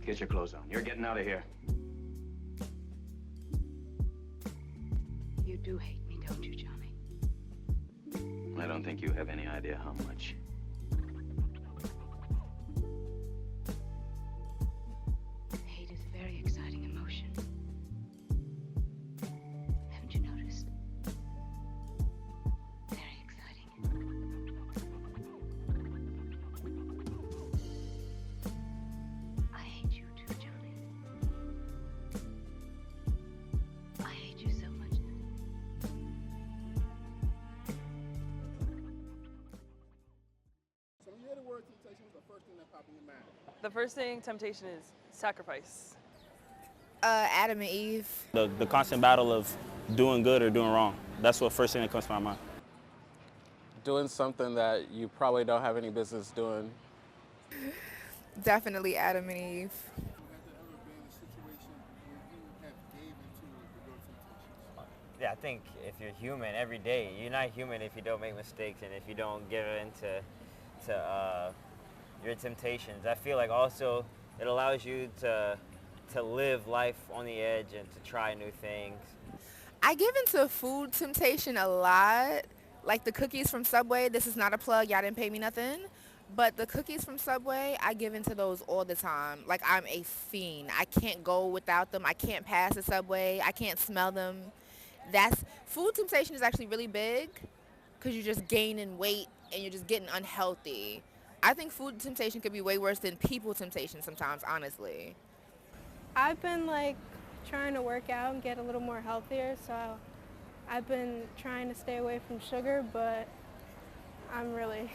Get your clothes on. You're getting out of here. You do hate me, don't you, Johnny? I don't think you have any idea how much. Hate is a very exciting emotion. Haven't you noticed? Very exciting. I hate you too, Johnny. I hate you so much. So when you hear the word temptation, what's the first thing that pops in your mind? The first thing, temptation is sacrifice. Adam and Eve. The constant battle of doing good or doing wrong. That's what first thing that comes to my mind. Doing something that you probably don't have any business doing. Definitely Adam and Eve. Yeah, I think if you're human every day, you're not human if you don't make mistakes and if you don't give in to your temptations. I feel like also it allows you to live life on the edge and to try new things. I give into food temptation a lot. Like the cookies from Subway. This is not a plug. Y'all didn't pay me nothing. But the cookies from Subway, I give into those all the time. Like I'm a fiend. I can't go without them. I can't pass a Subway. I can't smell them. Food temptation is actually really big because you're just gaining weight and you're just getting unhealthy. I think food temptation could be way worse than people temptation sometimes, honestly. I've been like trying to work out and get a little more healthier, so I've been trying to stay away from sugar, but I'm really...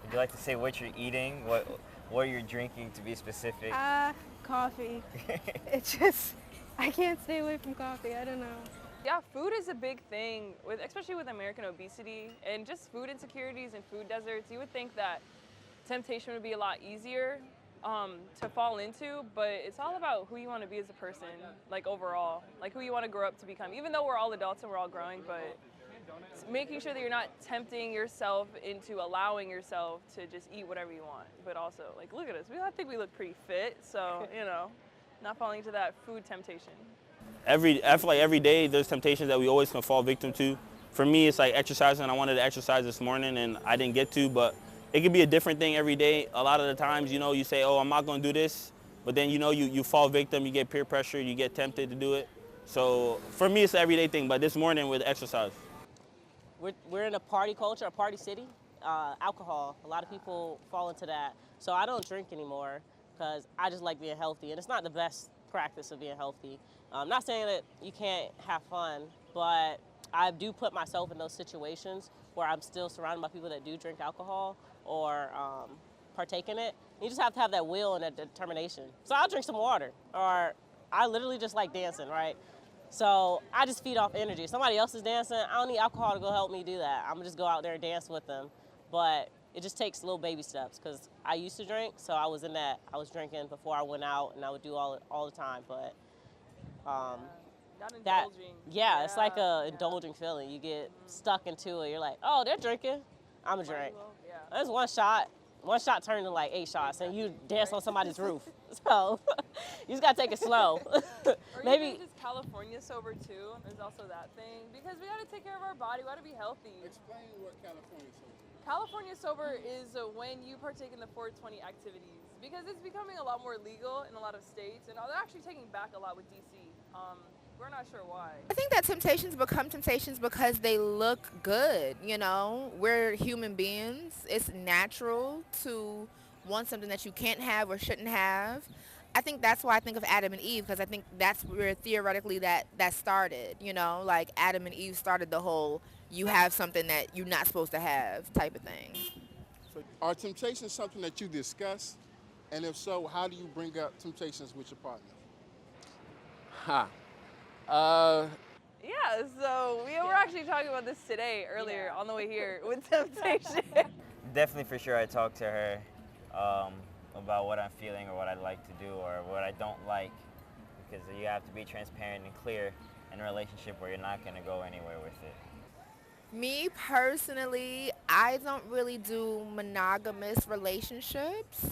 Would you like to say what you're eating, what you're drinking to be specific? Coffee. It's just, I can't stay away from coffee, I don't know. Yeah, food is a big thing, especially with American obesity and just food insecurities and food deserts. You would think that temptation would be a lot easier to fall into, but it's all about who you want to be as a person, like overall, like who you want to grow up to become. Even though we're all adults and we're all growing, but making sure that you're not tempting yourself into allowing yourself to just eat whatever you want. But also, like, look at us. I think we look pretty fit, so, you know, not falling into that food temptation. I feel like every day there's temptations that we always can fall victim to. For me, it's like exercising. I wanted to exercise this morning and I didn't get to, but it could be a different thing every day. A lot of the times, you know, you say, oh, I'm not going to do this, but then, you know, you fall victim, you get peer pressure, you get tempted to do it. So for me, it's an everyday thing, but this morning with exercise. We're in a party culture, a party city. Alcohol, a lot of people fall into that. So I don't drink anymore because I just like being healthy, and it's not the best practice of being healthy. I'm not saying that you can't have fun, but I do put myself in those situations where I'm still surrounded by people that do drink alcohol or partake in it. You just have to have that will and that determination. So I'll drink some water, or I literally just like dancing, right? So I just feed off energy. If somebody else is dancing, I don't need alcohol to go help me do that. I'm gonna just go out there and dance with them. But it just takes little baby steps, because I used to drink, so I was drinking before I went out, and I would do all the time. But Not indulging. yeah, it's like a indulging feeling. You get stuck into it. You're like, oh, they're drinking, I'm a drink. Yeah. There's one shot turned to like 8 shots, and you dance on somebody's roof. So you just gotta take it slow. Or Maybe even just California sober too. There's also that thing, because we gotta take care of our body. We gotta be healthy. Explain what California sober is. California sober is when you partake in the 420 activities, because it's becoming a lot more legal in a lot of states, and they're actually taking back a lot with DC. We're not sure why. I think that temptations become temptations because they look good, you know? We're human beings. It's natural to want something that you can't have or shouldn't have. I think that's why I think of Adam and Eve, because I think that's where theoretically that started, you know? Like Adam and Eve started the whole you have something that you're not supposed to have type of thing. So are temptations something that you discuss? And if so, how do you bring up temptations with your partner? Yeah, so we were actually talking about this today, earlier, on the way here, with temptation. Definitely, for sure, I talk to her about what I'm feeling or what I'd like to do or what I don't like, because you have to be transparent and clear in a relationship where you're not going to go anywhere with it. Me personally, I don't really do monogamous relationships.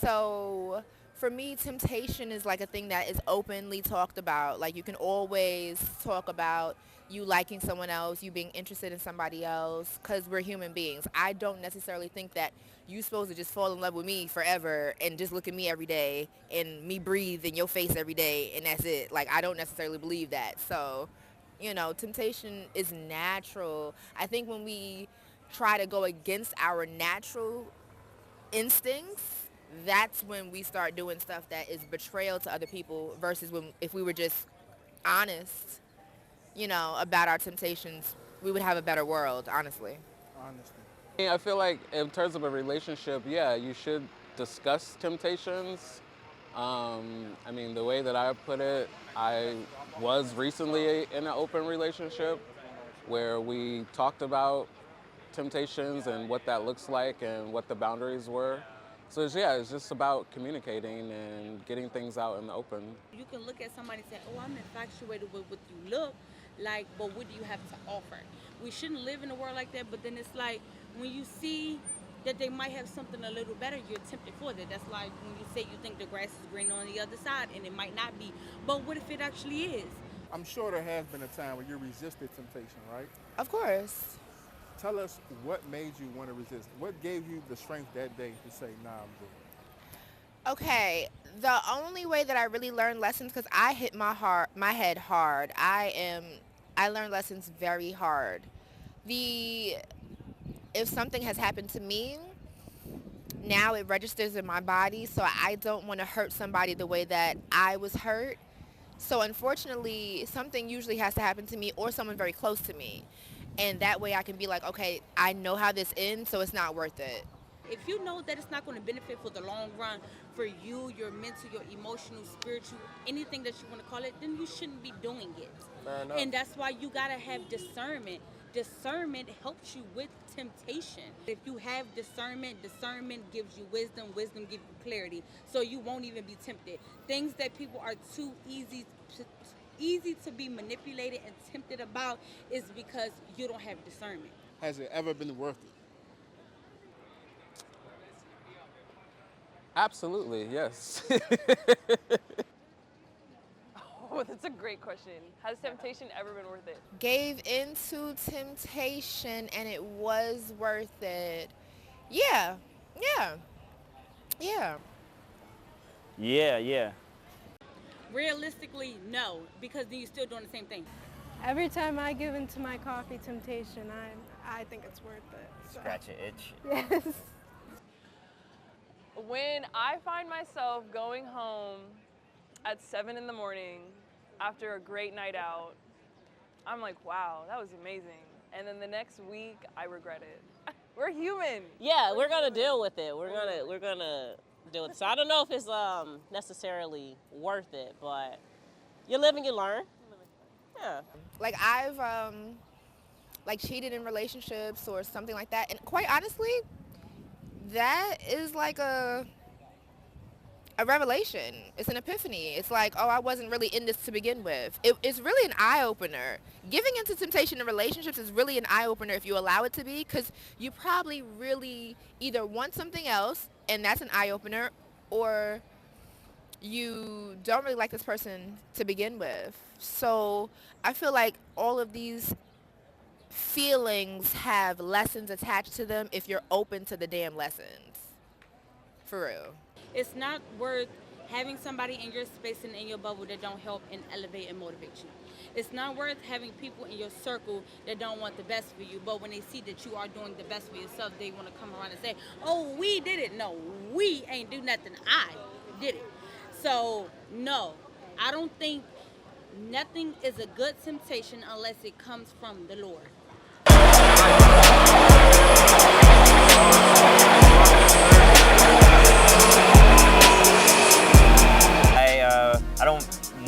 So For me, temptation is like a thing that is openly talked about. Like you can always talk about you liking someone else, you being interested in somebody else, because we're human beings. I don't necessarily think that you're supposed to just fall in love with me forever and just look at me every day and me breathe in your face every day and that's it. Like I don't necessarily believe that. So, you know, temptation is natural. I think when we try to go against our natural instincts, that's when we start doing stuff that is betrayal to other people versus when if we were just honest, you know, about our temptations, we would have a better world, honestly. I feel like in terms of a relationship, yeah, you should discuss temptations. I mean, the way that I put it, I was recently in an open relationship where we talked about temptations and what that looks like and what the boundaries were. So it's just about communicating and getting things out in the open. You can look at somebody and say, oh, I'm infatuated with what you look like, but what do you have to offer? We shouldn't live in a world like that, but then it's like when you see that they might have something a little better, you're tempted for that. That's like when you say you think the grass is green on the other side, and it might not be. But what if it actually is? I'm sure there has been a time when you resisted temptation, right? Of course. Tell us what made you want to resist. What gave you the strength that day to say, nah, I'm good? Okay, the only way that I really learned lessons, because I hit my head hard. I learned lessons very hard. If something has happened to me, now it registers in my body, so I don't want to hurt somebody the way that I was hurt. So unfortunately, something usually has to happen to me or someone very close to me. And that way I can be like, okay, I know how this ends, so it's not worth it. If you know that it's not going to benefit for the long run for you, your mental, your emotional, spiritual, anything that you want to call it, then you shouldn't be doing it. Fair enough. And that's why you got to have discernment. Discernment helps you with temptation. If you have discernment, discernment gives you wisdom, wisdom gives you clarity, so you won't even be tempted. Things that people are too easy to be manipulated and tempted about is because you don't have discernment. Has it ever been worth it? Absolutely, yes. Oh, that's a great question. Has temptation ever been worth it? Gave into temptation and it was worth it. Yeah. Realistically, no, because then you're still doing the same thing. Every time I give into my coffee temptation, I think it's worth it. So. Scratch your itch. Yes. When I find myself going home at 7 in the morning after a great night out, I'm like, wow, that was amazing. And then the next week, I regret it. We're human. Yeah, we're gonna deal with it. We're gonna deal with it. So I don't know if it's necessarily worth it, but you live and you learn. Yeah. Like I've cheated in relationships or something like that, and quite honestly, that is like a revelation. It's an epiphany. It's like, oh, I wasn't really in this to begin with. It's really an eye-opener. Giving into temptation in relationships is really an eye-opener if you allow it to be, because you probably really either want something else, and that's an eye-opener, or you don't really like this person to begin with. So I feel like all of these feelings have lessons attached to them if you're open to the damn lessons. For real. It's not worth having somebody in your space and in your bubble that don't help and elevate and motivate you. It's not worth having people in your circle that don't want the best for you, but when they see that you are doing the best for yourself, they want to come around and say, oh, we did it. No, we ain't do nothing. I did it. So, no, I don't think nothing is a good temptation unless it comes from the Lord.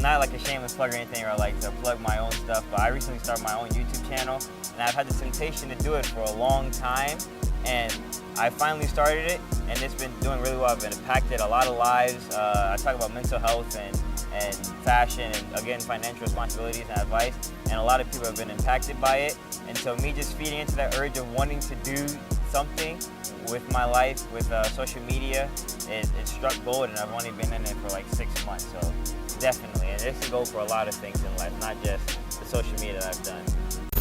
Not like a shameless plug or anything, or like to plug my own stuff, but I recently started my own YouTube channel, and I've had the temptation to do it for a long time, and I finally started it, and it's been doing really well. I've been impacted a lot of lives. I talk about mental health and and fashion and, again, financial responsibilities and advice. And a lot of people have been impacted by it. And so me just feeding into that urge of wanting to do something with my life, with social media, it struck gold, and I've only been in it for like 6 months. So definitely, and this can go for a lot of things in life, not just the social media that I've done.